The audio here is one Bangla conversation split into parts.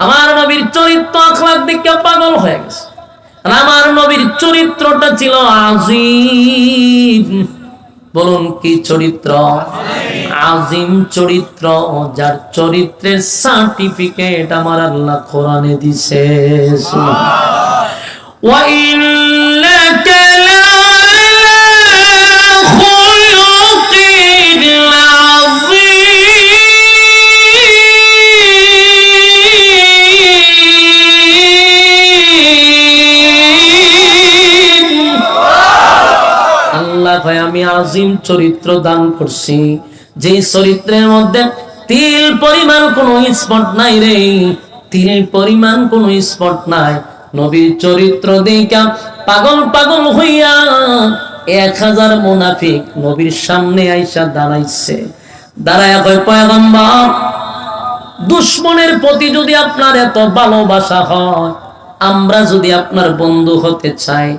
আমার নবীর চরিত্র আখলাক দেখে পাগল হয়ে গেছে। আমার নবীর চরিত্রটা ছিল আজিম। বলুন কি চরিত্র? আজিম চরিত্র, যার চরিত্রের সার্টিফিকেট আমার আল্লাহ কোরআনে দিছে। ওয়া ইন্নাকা আমি আজিম চরিত্র দান করছি, যে চরিত্রের মধ্যে তিল পরিমাণ কোনো স্পট নাই রে, তিল পরিমাণ কোনো স্পট নাই। নবীর চরিত্র দেখা পাগল পাগল হইয়া 1000 মুনাফিক নবীর সামনে আইসা দাঁড়াইছে। দাঁড়ায়া কয়, পয়গম্বর, দুশমনের প্রতি যদি আপনার এত ভালোবাসা হয়, আমরা যদি আপনার বন্ধু হতে চাই,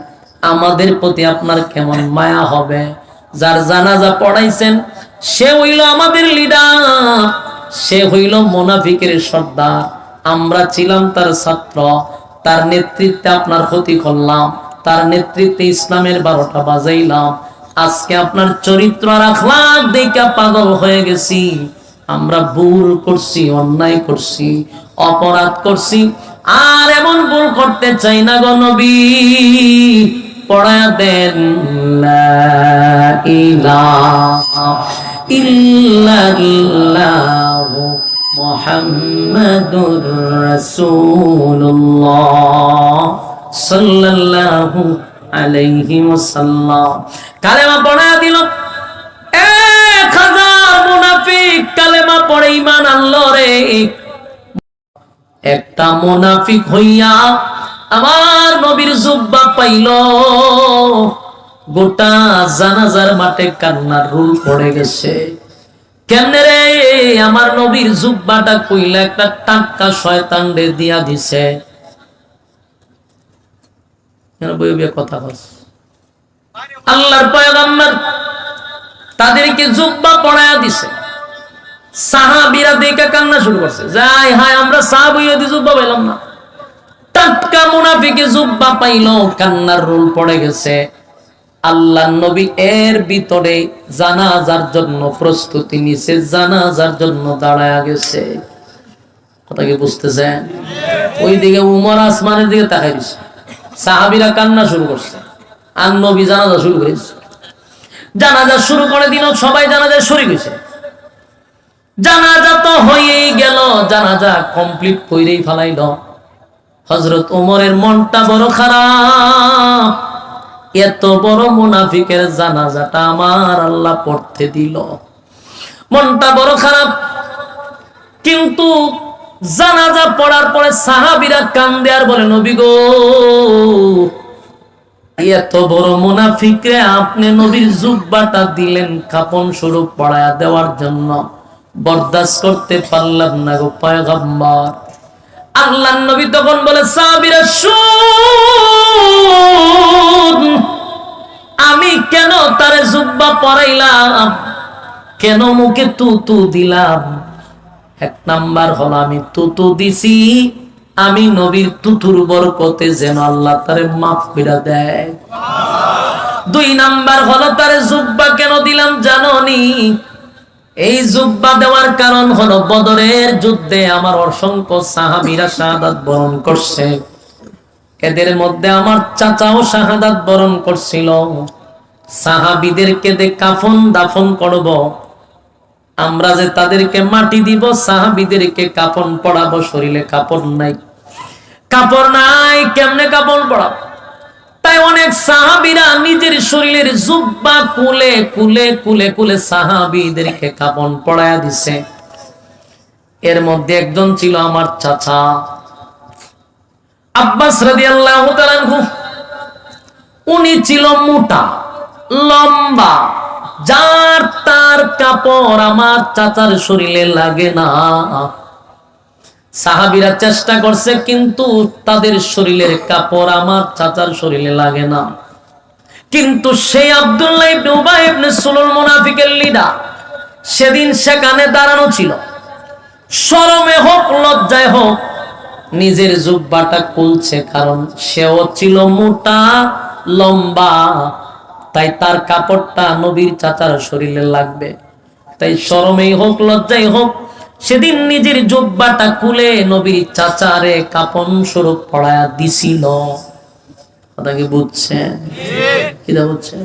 আমাদের প্রতি আপনার কেমন মায়া হবে? যার জানাজা পড়াইছেন সে হইল আমাদের লিডার, সে হইল মুনাফিকের সর্দার, আমরা ছিলাম তার ছাত্র, তার নেতৃত্বে আপনার ক্ষতি করলাম, তার নেতৃত্বে ইসলামের 12টা বাজাইলাম। আজকে আপনার চরিত্র আর আখলাক দেখে পাগল হয়ে গেছি। আমরা ভুল করছি, অন্যায় করছি, অপরাধ করছি, আর এমন ভুল করতে চাই না গো নবী। পড়া দেন লা ইলাহা ইল্লাল্লাহু মুহাম্মাদুর রাসূলুল্লাহ সাল্লাল্লাহু আলাইহি ওয়াসাল্লাম। কালেমা পড়া দিল। 1000 মুনাফিক কালেমা পড়ে ঈমান আনলো রে। একটা মুনাফিক হইয়া আমার নবীর জুব্বা পাইল, গোটা জানাজার মাঠে কান্নার রুল পড়ে গেছে। কেমনে রে? আমার নবীর জুব্বাটা কইলা একটা টাটকা শয়তান রে দিয়া দিছে। কথা বলছে আল্লাহর পয়গম্বর, তাদেরকে জুব্বা পড়ায়া দিছে। সাহাবীরা দেখে কান্না শুরু করছে, যাই হায় আমরা সাহাবী হইতে জুব্বা পাইলাম না। টাটকা মুনাফিকে জুব্বা পাইলো, কান্নার রোল পড়ে গেছে। আল্লাহর নবী এর ভিতরে জানাজার জন্য প্রস্তুতি নিছে, জানাজার জন্য দাঁড়ায়া গেছে। কথা কি বুঝতেছেন? ওইদিকে উমর আসমানের দিকে তাকাই দিছে, সাহাবীরা কান্না শুরু করছে, আর নবী জানাজা শুরু করেছে। জানাজা শুরু করে দিল, সবাই জানাজায় শরীক হয়েছে। জানাজা তো হয়েই গেল, জানাজা কমপ্লিট কইরেই ফেলাইল। হযরত ওমরের মনটা বড় খারাপ, এত বড় মুনাফিকের জানাজাটা আমার আল্লাহ পড়তে দিল, মনটা বড় খারাপ। কিন্তু জানাজা পড়ার পরে সাহাবীরা কান্দে আর বলে, নবী গো, এত বড় মুনাফিকরে আপনি নবীর জুব্বাটা দিলেন কাফন স্বরূপ পড়ায়া দেওয়ার জন্য, বরদাস্ত করতে পারলাম না গো পয়গম্বর। আল্লাহর নবী তখন বলে, সাহাবীরা শুন, আমি কেন তারে জুব্বা পরাইলাম, কেন মুখে তুতু দিলাম? 1 নাম্বার হলো আমি তুতু দিছি, আমি নবীর তুতুর বরকতে যেন আল্লাহ তারে মাফ করে দেয়। 2 নাম্বার হলো তারে জুব্বা কেন দিলাম জানোনি? এই জুব্বা দেওয়ার কারণ হলো বদরের যুদ্ধে আমার অসংখ্য সাহাবীরা শাহাদাত বরণ করছে, এদের মধ্যে আমার চাচাও শাহাদাত বরণ করছিল। সাহাবীদেরকে যে কাফন দাফন করব, আমরা যে তাদেরকে মাটি দিব, সাহাবীদেরকে কাফন পরাবো, শরীরে কাপড় নাই, কাপড় নাই, কেমনে কাপড় পরাবো? তাই অনেক সাহাবীরা নিজের শরীরের জুব্বা খুলে খুলে খুলে খুলে সাহাবীদেরকে কাফন পরায়া দিছে। এর মধ্যে একজন ছিল আমার চাচা আব্বাস রাদিয়াল্লাহু তাআলা আনহু। উনি ছিল মোটা লম্বা, যার তার কাপড় আমার চাচার শরীরে লাগে না। সাহাবীরা চেষ্টা করছে, কিন্তু তাদের শরীরের কাপড় আমার চাচার শরীরে লাগে না। কিন্তু সেই আব্দুল্লাহ ইবনে উবাই ইবনে সুলুল মুনাফিকের লিডার সেদিন সেখানে দাঁড়ানো ছিল। শরমে হোক লজ্জায় হোক নিজের জুব্বাটা খুলছে, কারণ সেও ছিল মোটা লম্বা, তাই তার কাপড়টা নবীর চাচার শরীরে লাগবে। তাই শরমেই হোক লজ্জাই হোক সেদিন নিজের জুব্বাটা খুলে নবীর চাচারে কাপন স্বরূপ পড়ায়া দিছিল। কথা কি বুঝছেন? কি বুঝছেন?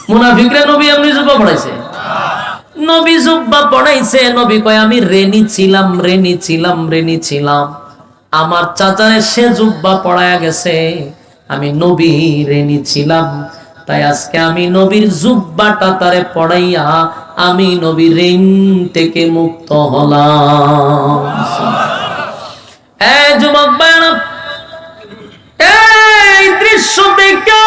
মুনাফিকরা নবী এমনি জুব্বা পড়াইছে, নবী জুব্বা পড়াইছে। নবী কয় আমি রেনি ছিলাম, আমার চাচারে সে জুব্বা পড়ায়া গেছে, আমি নবী রেনি ছিলাম, তাই আজকে আমি নবীর জুব্বাটা তারে পড়াইয়া আমি নবীর ঋণ থেকে মুক্ত হলাম। এই যুবক ভাইরা, এই দৃশ্য দেখে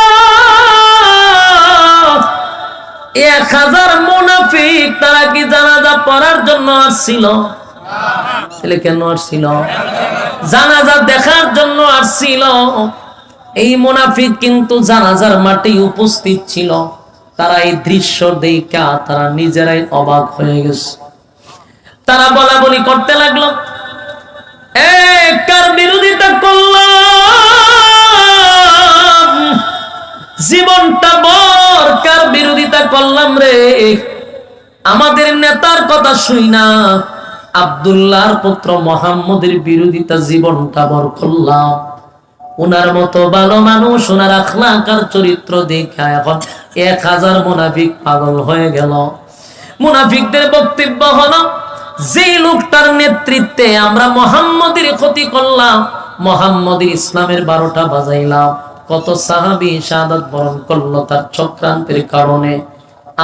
1000 মুনাফিক তারা কি জানাজা পড়ার জন্য আসছিল? তাহলে কেন আসছিল? জানাজা দেখার জন্য আসছিল। এই মুনাফিক কিন্তু জানাজার মাঠে উপস্থিত ছিল। তারা এই দৃশ্য দেখা তারা নিজেরাই অবাক হয়ে গেছে। তারা বলা বলি করতে লাগলো, কার বিরোধিতা করলাম, জীবনটা বর কার বিরোধিতা করলাম রে। আমাদের নেতার কথা শুই না, আব্দুল্লাহর পুত্র মুহাম্মদের বিরোধিতা জীবনটা বর করলাম। উনার মতো ভালো মানুষ, উনার আখলাক আর চরিত্র দেখা এখন 1000 মুনাফিক পাগল হয়ে গেল। মুনাফিকদের বক্তব্য হলো, যে লোকটার নেতৃত্বে আমরা মুহাম্মদের ক্ষতি করলাম, মুহাম্মদের ইসলামের 12টা বাজাইলাম, কত সাহাবী শাহাদাত বরণ করলো তার চক্রান্তের কারণে।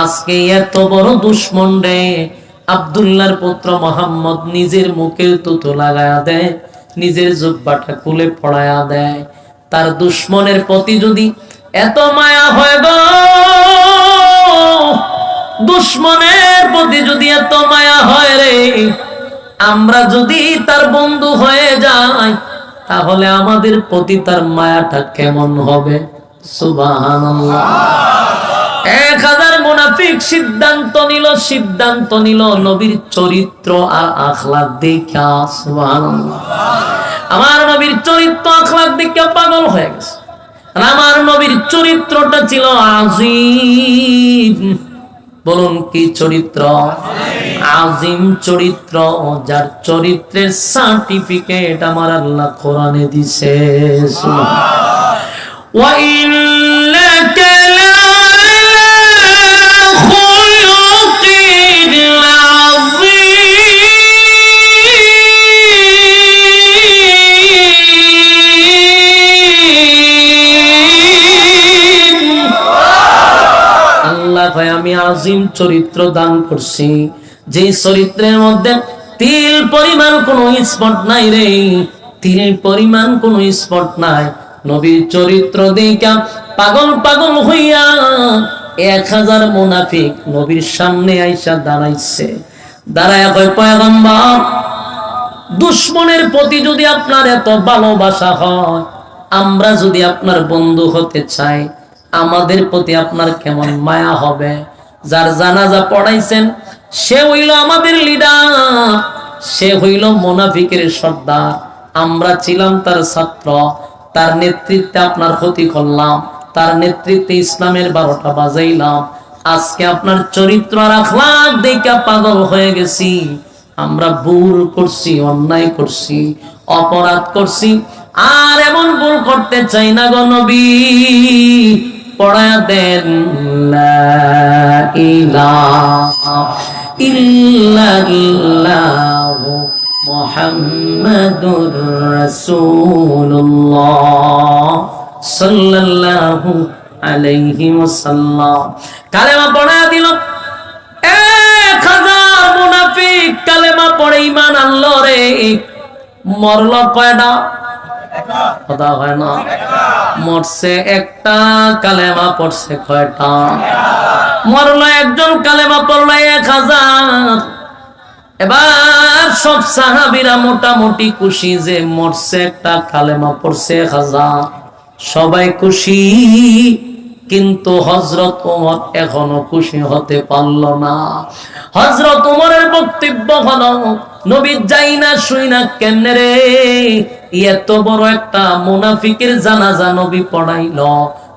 আজকে এত বড় দুশমন রে আব্দুল্লাহর পুত্র মুহাম্মদ নিজের মুখে তুতো লাগায়া দেয়, নিজের জুব্বাটা খুলে পড়ায়া দেয়। তার দুশমনের প্রতি যদি এত মায়া হয় গো, দুশমনের প্রতি যদি এত মায়া হয় রে, আমরা যদি তার বন্ধু হয়ে যাই তাহলে আমাদের প্রতি তার মায়াটা কেমন হবে? সুবহানাল্লাহ। 1000 মুনাফিক সিদ্ধান্ত নিল নবীর চরিত্র আর আখলাক দেখা। সুবহানাল্লাহ। আমার নবীর চরিত্র আখলাক দেখে পাগল হয়ে গেছে। আমার নবীর চরিত্রটা ছিল আযীম। বলুন কি চরিত্র? আযীম চরিত্র, যার চরিত্রের সার্টিফিকেট আমার আল্লাহ কোরআনে দিয়েছে। ওয়া ইন্নাকা আমি আযীম চরিত্র দান করছি, যে চরিত্রের মধ্যে তিল পরিমাণ কোন স্পট নাই রে, তিল পরিমাণ কোন স্পট নাই। নবীর চরিত্র দেখা পাগল হইয়া 1000 মুনাফিক নবীর সামনে আইসা দাঁড়াইছে। দাঁড়ায় কয়, পয়গম্বর, দুশমনের প্রতি যদি আপনার এত ভালোবাসা হয়, আমরা যদি আপনার বন্ধু হতে চাই, আমাদের প্রতি আপনার কেমন মায়া হবে? যার জানাজা পড়াইছেন সে হইল আমাদের লিডার, সে হইল মুনাফিকের সর্দার, আমরা ছিলাম তার ছাত্র, তার নেতৃত্বে আপনার ক্ষতি করলাম, তার নেতৃত্বে ইসলামের 12টা বাজাইলাম। আজকে আপনার চরিত্র আর আখলাক দেখে পাগল হয়ে গেছি। আমরা ভুল করছি, অন্যায় করছি, অপরাধ করছি, আর এমন ভুল করতে চাই না গো নবী। পড়া দেন লা ইলাহা ইল্লাল্লাহু মুহাম্মাদুর রাসূলুল্লাহ সাল্লাল্লাহু আলাইহি ওয়াসাল্লাম। কালেমা পড়া দিল 1000 মুনাফিক, কালেমা পড়ে ঈমান আনলো রে। মরল কয়টা? কথা হয় না, মরছে একটা, কালেমা পড়ছে কয়টা? মরলো একজন, কালেমা পড়লো 1000। এবার সব সাহাবীরা মোটামুটি খুশি যে মরছে একটা, কালেমা পড়ছে 1000, সবাই খুশি। কিন্তু হযরত ওমর এখনো খুশি হতে পারল না। হযরত ওমরের বক্তব্য হলো, নবী যাই না শুই না কেমনে রে, এত বড় একটা মুনাফিকের জানাজা নবী পড়াইল,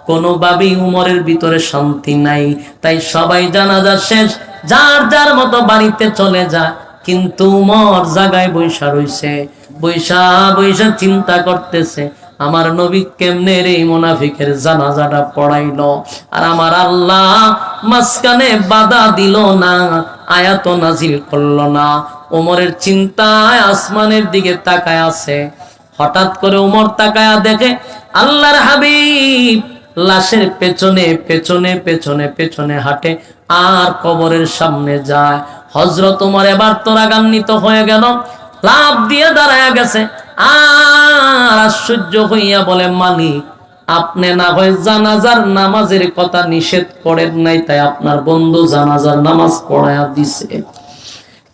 কোনোভাবেই উমরের ভিতরে শান্তি নাই। তাই সবাই জানাজা শেষ, যার যার মতো বাড়িতে চলে যায়। কিন্তু উমর জায়গায় বৈশা রইছে, বৈশা বৈশা চিন্তা করতেছে, আমার নবী কেমনে রে মুনাফিকের জানাজাটা পড়াইলো, আর আমার আল্লাহ মাঝখানে বাধা দিল না, আয়াত নাজিল করলো না। ওমরের চিন্তায় আসমানের দিকে তাকায় আছে। হঠাৎ করে ওমর তাকায়া দেখে আল্লাহর হাবিব লাশের পেছনে পেছনে পেছনে পেছনে হাঁটে আর কবরের সামনে যায়। হযরত ওমর এবার তো রাগান্বিত হয়ে গেল, লাফ দিয়ে দাঁড়ায়া গেছে। আর আশ্চর্য হইয়া বলে, মালিক, আপনি না হয় জানাজার নামাজের কথা নিষেধ করেন নাই, তাই আপনার বন্ধু জানাজার নামাজ পড়ায়া দিছে,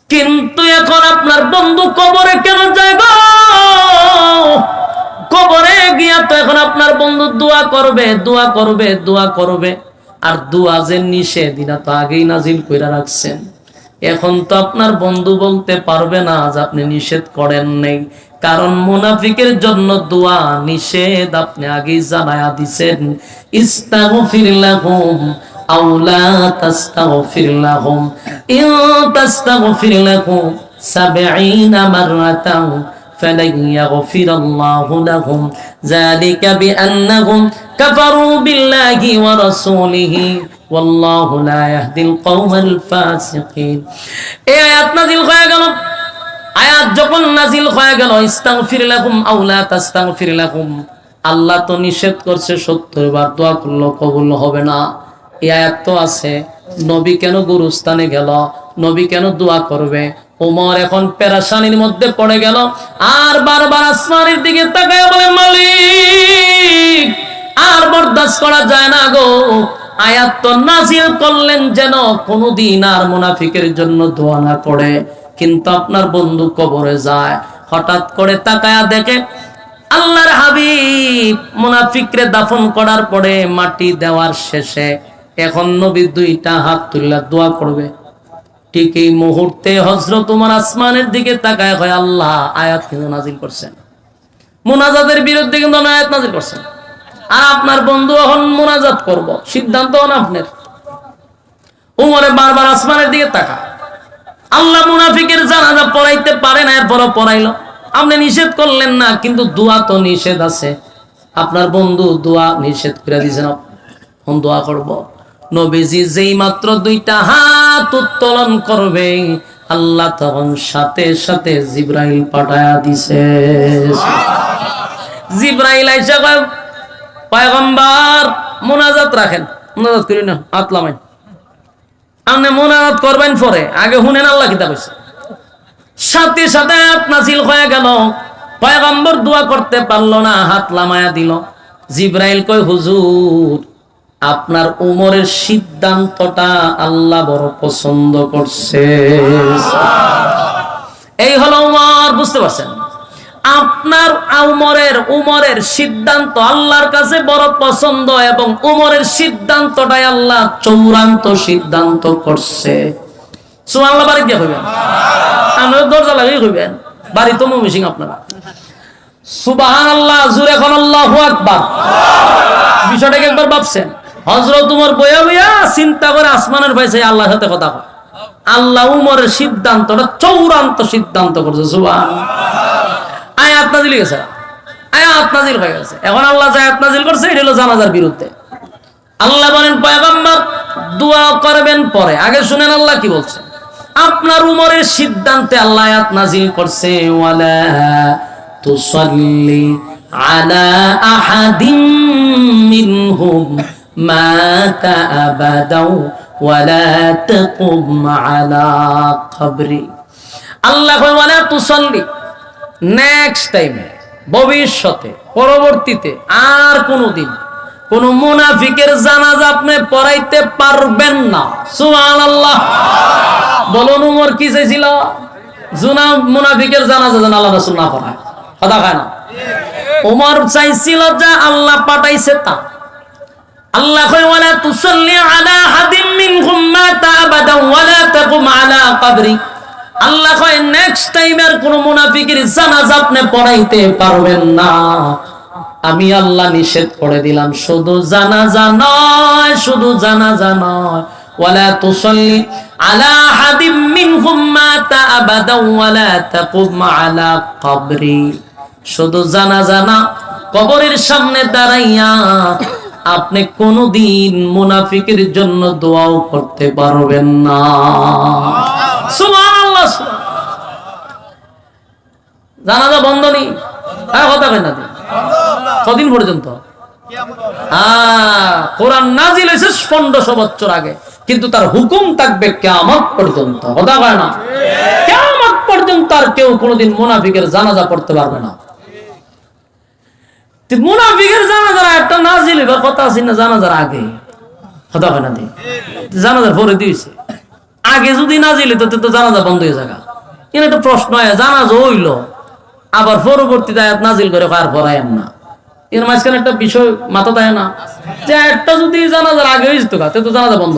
কিন্তু এখন আপনার বন্ধু কবরে কেন যায় গো? কবরে গিয়া তো এখন আপনার বন্ধু দোয়া করবে, দোয়া করবে, দোয়া করবে। আর দোয়া যে নিষেধ, এটা তো আগেই নাজিল কইরা রাখছেন। এখন তো আপনার বন্ধু বলতে পারবে না যে আপনি নিষেধ করেন নাই, কারণ মুনাফিকের জন্য দোয়া নিষেধ আপনি আগেই জানায়া দিছেন। ইস্তাগফির লাহুম আও লা তাস্তাগফির লাহুম, ইন তাস্তাগফির লাহুম ৭০ মাররাতান ফালান ইয়াগফিরাল্লাহু লাহুম যালিকা বিআন্নাহুম কাফারু বিল্লাহি ওয়া রাসূলিহি ওয়াল্লাহু লা ইয়াহদিল কওমাল ফাসিকিন। এই আয়াত নাযিল হয়ে গেল। আয়াত যখন নাযিল হয়ে গেল, ইস্তাগফির লাহুম আও লা তাস্তাগফির লাহুম, আল্লাহ তো নিষেধ করছে ৭০ বার দোয়া করলে কবুল হবে না। এই আয়াত তো আছে, নবী কেন গুরুস্থানে গেল, নবী কেন দোয়া করবে? ওমর এখন পেরেশানির মধ্যে পড়ে গেল, আর বারবার আসমানের দিকে তাকায় বলে, মালিক, আর বরদাস্ত করা যায় না গো। আয়াত তো নাজিল করলেন যেন কোনদিন আর মুনাফিকের জন্য দোয়া না করে, কিন্তু আপনার বন্ধু কবরে যায়। হঠাৎ করে তাকায়া দেখে আল্লাহর হাবিব মুনাফিকরে দাফন করার পরে মাটি দেওয়ার শেষে এখন নবী দুইটা হাত তুলে দোয়া করবে। ঠিক এই মুহূর্তে হযরত ওমর আসমানের দিকে তাকায় হয়, আল্লাহ আয়াত কিন্তু নাজিল করছেন, মুনাজাতের বিরুদ্ধে কিন্তু আয়াত নাজিল করছেন, আর আপনার বন্ধু এখন মুনাজাত করব, সিদ্ধান্ত হন আপনার। ওমরে বারবার আসমানের দিকে তাকা, আল্লাহ মুনাফিকের জানাজা পড়াইতে পারে না, এরপরও পড়াইলো। আপনি নিষেধ করলেন না, কিন্তু দোয়া তো নিষেধ আছে, আপনার বন্ধু দোয়া নিষেধ করে দিয়েছেন, এখন দোয়া করব। নবীজি যেই মাত্র দুইটা হাত উত্তোলন করবে, আল্লাহ তখন সাথে সাথে জিবরাইল পাঠায়া দিছে। জিবরাইল আইসা কয়, পয়গম্বর মুনাজাত রাখেন, মুনাজাত করি না, আতলামাই আপনি মুনাজাত করবেন পরে, আগে শুনেন আল্লাহ কি তা কইছে। সাথে সাথে আয়াত নাযিল হয়ে গেল। পয়গম্বর দোয়া করতে পারলো না, হাত লামায়া দিল। জিবরাইল কয়, হুজুর, আপনার উমরের সিদ্ধান্তটা আল্লাহ বড় পছন্দ করছে। এই হলো উমর, বুঝতে পারছেন? আপনার উমরের সিদ্ধান্ত আল্লাহর কাছে বড় পছন্দ, এবং উমরের সিদ্ধান্তটাই আল্লাহ চূড়ান্ত সিদ্ধান্ত করছে। সুবহানাল্লাহ, বাড়ি দিয়ে কইবেন, আপনারা দরজা লাগিয়ে কইবেন, বাড়ি তো মমিসিং আপনারা। সুবহানাল্লাহ, জোরে এখন আল্লাহু আকবার। বিষয়টাকে একবার ভাবছেন, হযরত উমর বইয়া বইয়া চিন্তা করে আসমানের পাইছে আল্লাহর সাথে কথা কয়, আল্লাহ উমরের সিদ্ধান্তটা চূড়ান্ত সিদ্ধান্ত করছে। সুবহানাল্লাহ। আয়াত নাযিল হয়ে গেছে, আয়াত নাযিল হয়ে গেছে। এখন আল্লাহ যে আয়াত নাযিল করছে, এটা হলো জানাজার বিরুদ্ধে। আল্লাহ বলেন, পয়গম্বর দোয়া করবেন পরে, আগে শুনেন আল্লাহ কি বলছে। আপনার উমরের সিদ্ধান্তে আল্লাহ আয়াত নাযিল করছে, ওয়ালা তুসাল্লি আলা আহাদিন মিনহুম মাতা আবাদাও ওয়ালা তাকুম আলা কবরি। আল্লাহ কয়, ওয়ালা তুসাল্লি, নেক্সট টাইমে, ভবিষ্যতে, পরবর্তীতে আর কোনদিন কোন মুনাফিকের জানাজা আপনি পড়াইতে পারবেন না। সুবহানাল্লাহ। বলুন উমর কি চাইছিল? মুনাফিকের জানাজা যেন আল্লাহ রাসূল না পড়ায়, কথা খায় না। উমর চাইছিল যে আল্লাহ পাঠাইছে তা। আল্লাহ কয়, ওয়ালা তুসাল্লি আলা হাদিম মিনহুম মাতা আবাদা ওয়ালা তাকুম আলা কবরি। আল্লাহ কয় নেক্সট টাইম আর কোন মুনাফিকের জানাজা আপনি পড়াইতে পারবেন না। আমি আল্লাহ নিষেধ করে দিলাম, শুধু জানাজা নয়, শুধু জানাজা নয়, ওয়ালা তুসাল্লি আলা আহাদিম মিনহুম মাতা আবাদা ওয়ালা তাকুম আলা কবরি। শুধু জানাজা না, কবরের সামনে দাঁড়াইয়া আপনি কোনদিন মুনাফিকের জন্য দোয়াও করতে পারবেন না। সুবহানাল্লাহ। জানাজা বন্ধ নেই, কথা কয় না কদিন পর্যন্ত? কোরআন নাজিল হয়েছে 1500 বছর আগে, কিন্তু তার হুকুম থাকবে কিয়ামত পর্যন্ত। কথা কয় না? কিয়ামত পর্যন্ত আর কেউ কোনদিন মুনাফিকের জানাজা পড়তে পারবে না। মুনাফিকের জানাজার একটা নাজিল হইবার কথা আছে না জানাজার আগে? কথা কয় না? জানাজার পরে দিয়েছে, আগে যদি নাজিল হইতো তো জানাজা বন্ধ হয়ে যাবে। এখানে একটা প্রশ্ন হয়, জানাজা হইলো আবার পরবর্তীতে আয়াত নাজিল করে আর পড়ায়েন না, এর মাঝখানে একটা বিষয় মাথা দেয় না যে একটা যদি জানাজার আগে হয়েছে তো জানাজা বন্ধ।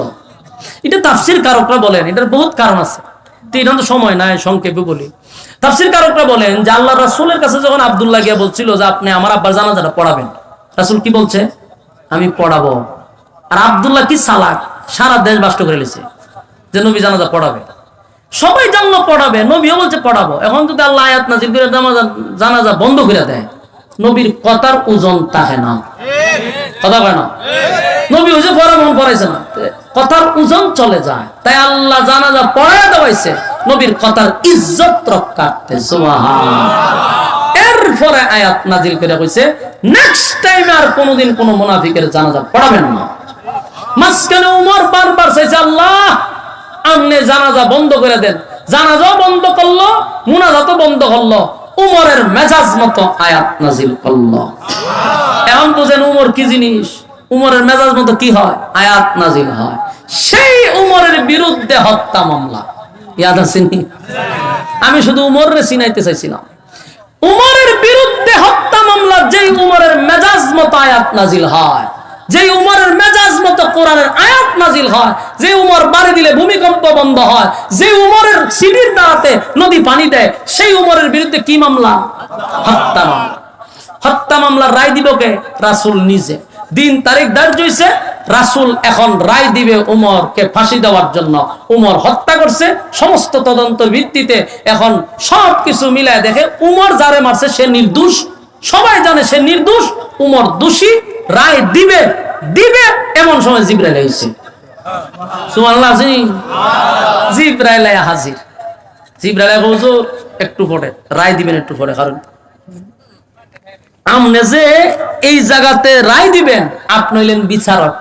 এটা তাফসীর কারকরা বলেন, এটার বহুত কারণ আছে, তো এটা তো সময় নাই, সংক্ষেপে বলি। তাফসীর কারকরা বলেন যে আল্লাহ রাসূলের কাছে যখন আব্দুল্লাহ গিয়া বলছিল যে আপনি আমার আব্বার জানাজাটা পড়াবেন, রাসূল কি বলছে? আমি পড়াবো। আর আব্দুল্লাহ কি চালাক, সারা দেশ বাস্ত করে লিছে যে নবী জানাজা পড়াবে, সবাই জানলো পড়াবে, নবীও বলছে পড়াবো। এখন যদি আল্লাহ আয়াত নাযিল করে জানাজা বন্ধ করে দেয়, নবীর কথার ওজন থাকে না। কথা কয় না? নবী হইছে পড়াবো, পড়াইছে না, কথার ওজন চলে যায়। তাই আল্লাহ জানাজা পড়ায় দেওয়াইছে নবীর কথার ইজ্জত রক্ষার্থে। সুবহানাল্লাহ। এরপরে আয়াত নাযিল করে কইছে নেক্সট টাইম আর কোনদিন কোন মুনাফিকের জানাজা পড়াবেন না। মাঝখানে উমর বারবার চাইছে আল্লাহ আপনি জানাজা বন্ধ করে দেন, জানাজাও বন্ধ করলো, মুনাজাতও বন্ধ করলো। উমরের মেজাজ মতো আয়াত নাযিল করলো। এখন বুঝেন উমর কি জিনিস, উমরের মেজাজ মতো কি হয়, আয়াত নাযিল হয়। সেই উমরের বিরুদ্ধে হত্যা মামলা, ইয়াদ আছে? আমি শুধু উমরের চিনাইতে চাইছিলাম। উমরের বিরুদ্ধে হত্যা মামলা, যেই উমরের মেজাজ মতো আয়াত নাযিল হয়, যেই উমরের মেজাজ মতো কোরআনের আয়াত নাযিল হয়, যে উমর বাড়ি দিলে ভূমিকম্প বন্ধ হয়, যে উমরের সিঁড়ির দাঁড়াতে নদী পানি দেয়, সেই উমরের বিরুদ্ধে কি মামলা? হত্যা মামলা। হত্যা মামলার রায় দিব কে? রাসূল নিজে। দিন তারিখ ধার্য হইছে, রাসূল এখন রায় দিবে উমরকে ফাঁসি দেওয়ার জন্য। উমর হত্যা করছে, সমস্ত তদন্তের ভিত্তিতে এখন সবকিছু মিলায় দেখে উমর যারে মারছে সে নির্দোষ, সবাই জানে সে নির্দোষ, উমর দোষী। রায় দিবে দিবে এমন সময় জিবরাইল আইছে। সুবহানাল্লাহ। জিবরাইল হাজির। জিবরাইল হুজুর একটু পড়ে রায় দিবেন, একটু পড়ে, কারণ আপনি যে এই জায়গাতে রায় দিবেন, আপনি হইলেন বিচারক,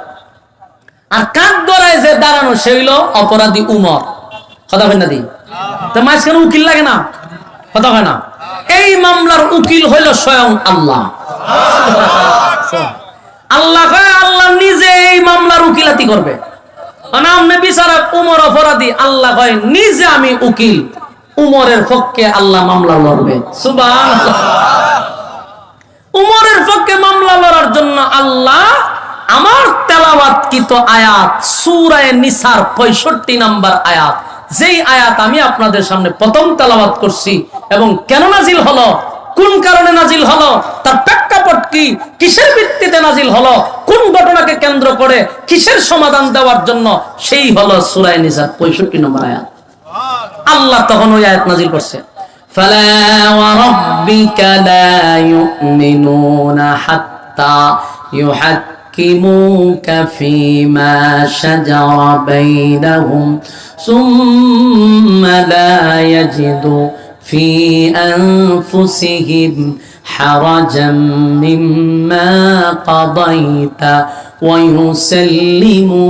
আর কাক গড়ায় যে দাঁড়ানো সে হইল অপরাধী উমর। কথা হয় না? তো মাঝখানে উকিল লাগে না? কথা হয় না? এই মামলার উকিল হইল স্বয়ং আল্লাহ। আল্লাহ আল্লাহ নিজে এই মামলার উকিলাতি করবে। আপনি বিচারক, উমর অপরাধী, আল্লাহ কয় নিজে আমি উকিল, উমরের পক্ষে আল্লাহ মামলা লড়বে। সুবহানাল্লাহ। উমরের পক্ষে মামলা লড়ার জন্য আল্লাহ আমার তেলাওয়াতকৃত আয়াত সূরা নিসার 65 নম্বর আয়াত, যেই আয়াত আমি আপনাদের সামনে প্রথম তেলাওয়াত করছি, এবং কেন নাজিল হলো, কোন কারণে নাজিল হলো, তার প্রেক্ষাপট কি, কিসের ভিত্তিতে নাজিল হলো, কোন ঘটনাকে কেন্দ্র করে কিসের সমাধান দেওয়ার জন্য, সেই হলো সূরা নিসার 65 নম্বর আয়াত। আল্লাহ তখন ওই আয়াত নাজিল করছে, ফালা ওয়া রাব্বিকা লা ইউমিনুনা হাত্তা ইউহাক্কিমুকা ফীমা শাজারা বাইনাহুম সুম্মা লা ইয়াজিদু ফি আনফুসিহিম হারাজাম মিম্মা কাদাইতা ওয়া ইউসাল্লিমু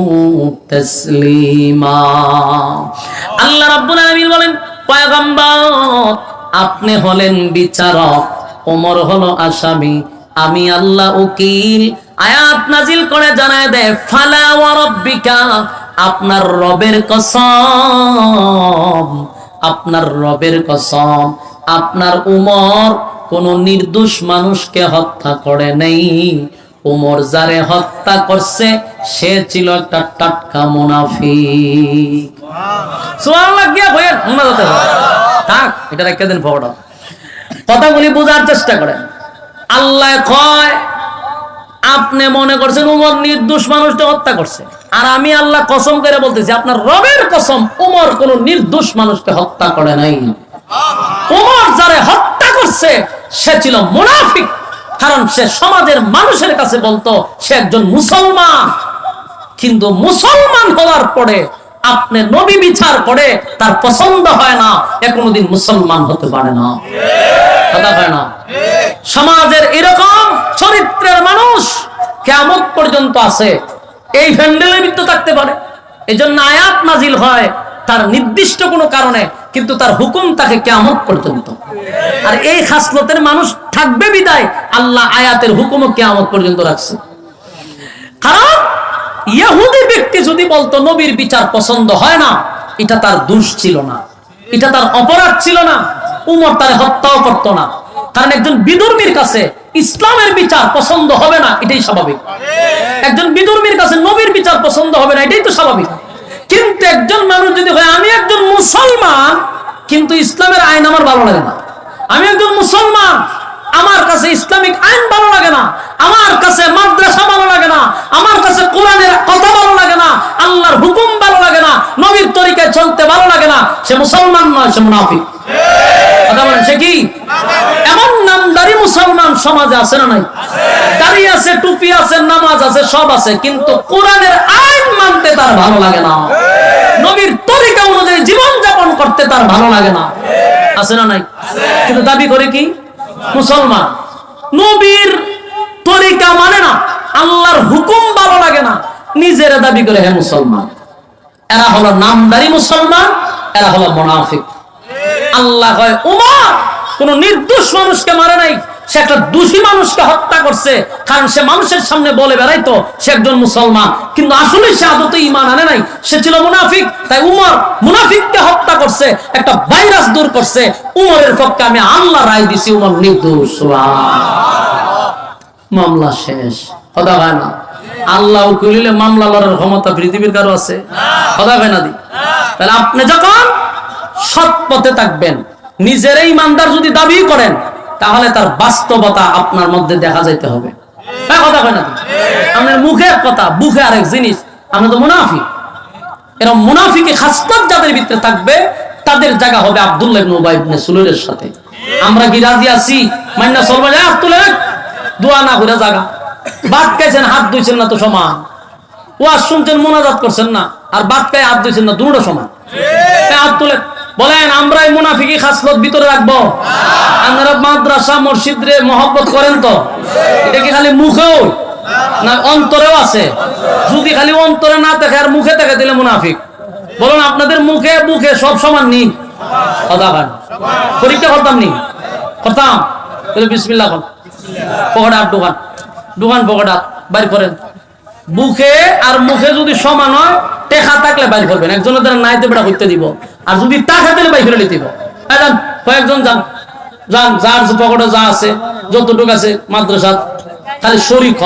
তাসলিমা। আল্লাহ রাব্বুল আলামিন বলেন, পয়গম্বর আপনি হলেন বিচারক, ওমর হলো আসামি, আমি আল্লাহ উকিল। আয়াত নাজিল করে জানায় দেয়, ফালা ওয়া রাব্বিকা, আপনার রবের কসম, আপনার রবের কসম, আপনার উমর কোন নির্দোষ মানুষকে হত্যা করে নাই। উমর যারে হত্যা করছে সে ছিল একটা টাটকা মুনাফিক। সুবহানাল্লাহ গিয়া হয়ে মুনাজাতে থাক, এটা রেখে দেন ফটো। কথাগুলি বোঝার চেষ্টা করেন। আল্লাহ কয় আপনি মনে করছেন উমর নির্দোষ মানুষকে হত্যা করছে, আর আমি আল্লাহ কসম করে বলতেছি, আপনার রবের কসম, উমর কোন নির্দোষ মানুষকে হত্যা করে নাই। উমর যারে হত্যা করছে সে ছিল মুনাফিক, কারণ সে সমাজের মানুষের কাছে বলতো সে একজন মুসলমান, কিন্তু মুসলমান হওয়ার পরে আপনি নবী বিচার করে তার পছন্দ হয় না, এ কোনোদিন মুসলমান হতে পারে না। কথা হয় না? সমাজের এরকম চরিত্রের মানুষ কিয়ামত পর্যন্ত আছে, এই ফ্যান্ডেলের ভিতরে থাকতে পারে। এজন্য আয়াত নাজিল হয় তার নির্দিষ্ট কোনো কারণে, কিন্তু তার হুকুম থাকে কিয়ামত পর্যন্ত। আর এই খাসলতের মানুষ থাকবে বিদায় আল্লাহ আয়াতের হুকুমও কিয়ামত পর্যন্ত রাখছে। কারণ ইহুদি ব্যক্তি যদি বলতো নবীর বিচার পছন্দ হয় না, এটা তার দোষ ছিল না, এটা তার অপরাধ ছিল না, উমর তার হত্যাও করতো না। কারণ একজন বিধর্মীর কাছে ইসলামের বিচার পছন্দ হবে না, এটাই স্বাভাবিক। একজন বিধর্মীর কাছে নবীর বিচার পছন্দ হবে না, এটাই তো স্বাভাবিক। কিন্তু একজন মানুষ যদি হয় আমি একজন মুসলমান কিন্তু ইসলামের আইন আমার ভালো লাগে না, আমি একজন মুসলমান আমার কাছে ইসলামিক আইন ভালো লাগে না, আমার কাছে মাদ্রাসা ভালো লাগে না, আমার কাছে কোরআনের কথা ভালো লাগে না, আল্লাহর হুকুম ভালো লাগে না, নবীর তরিকায় চলতে ভালো লাগে না, সে মুসলমান নয়, সে মুনাফিক। কথা বলেন সে কি? এমন নামদারি মুসলমান সমাজে আছে না নাই? দাড়ি আছে, টুপি আছে, নামাজ আছে, সব আছে, কিন্তু কোরআনের আইন মানতে তার ভালো লাগে না, নবীর তরিকা অনুযায়ী জীবন যাপন করতে তার ভালো লাগে না। আছে না নাই? কিন্তু দাবি করে কি মুসলমান। নবীর তরিকা মানে না, আল্লাহর হুকুম ভালো লাগে না, নিজের দাবি করে হে মুসলমান। এরা হলো নামদারি মুসলমান, এরা হলো মুনাফিক। আল্লাহ কয় উমর কোন নির্দোষ মানুষকে মারে নাই, সে একটা দোষী মানুষকে হত্যা করছে, কারণ সে মানুষের সামনে বলে বেড়াইতো সে একজন মুসলমান, কিন্তু আসলে সে আদতে ঈমান আনে নাই, সে ছিল মুনাফিক। তাই উমর মুনাফিককে হত্যা করছে, একটা ভাইরাস দূর করছে। উমরের পক্ষে আমি আল্লাহ রায় দিছি, উমর নির্দোষ। মামলা শেষ। কথা হয় না? আল্লাহ কইলে মামলা লড়ার ক্ষমতা পৃথিবীর কারো আছে? কথা হয় না? তাহলে আপনি যখন সৎ পথে থাকবেন, নিজের ইমানদার যদি দাবি করেন, তাহলে তার বাস্তবতা আপনার মধ্যে দেখা যাইতে হবে। কথা হয় না? আপনার মুখের কথা, বুকে আরেক জিনিস। আমরা তো মুনাফিক। এরকম মুনাফিকে খাসলত যাদের ভিতরে থাকবে, তাদের জায়গা হবে আব্দুল্লাহ ইবনে উবাই ইবনে সুলুলের সাথে। আমরা কি রাজি আছি মাইন্না সরবা যায় তুলে দোয়া না করে জায়গা ভাত খাইছেন, হাত ধুইছেন না তো সমান, ওয়াজ শুনছেন, মোনাজাত করছেন না, আর ভাত খাই হাত ধুইছেন না, দুটো সমান। হাত তুলে বলেন আমরা এই মুনাফিকি খাসলত ভিতরে রাখবো? আপনারা মাদ্রাসা মসজিদ রে মহব্বত করেন তো? এটা কি খালি মুখেও না অন্তরেও আছে? যদি খালি অন্তরে না দেখে আর মুখে দেখে দিলে মুনাফিক। বলুন আপনাদের মুখে বুকে সব সমান নি? কথা হয় পরীক্ষা করতাম নি? করতাম? বিসমিল্লাহ করেন, পকেটে হাত ঢোকান, ঢোকান পকেটে হাত বাইর করেন। বুকে আর মুখে যদি সমান হয়, টেকা থাকলে বাইর করবেন, একজনের দ্বারা নাইতে বেড়া করতে দিব, আর যদি টাকা দিলে বাইর করে দিব। যান কয়েকজন যান, যান যার পকেটে যা আছে, যতটুকু আছে মাদ্রাসা, খালি শরীক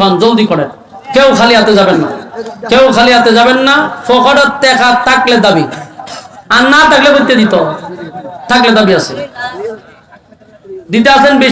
হন, জলদি করেন। কেউ খালি হাতে যাবেন না, কেউ খালি হাতে যাবেন না। পকেটে টাকা থাকলে দাবি, আর না থাকলে করতে দিত, থাকলে দাবি আছে, দিতে আছেন।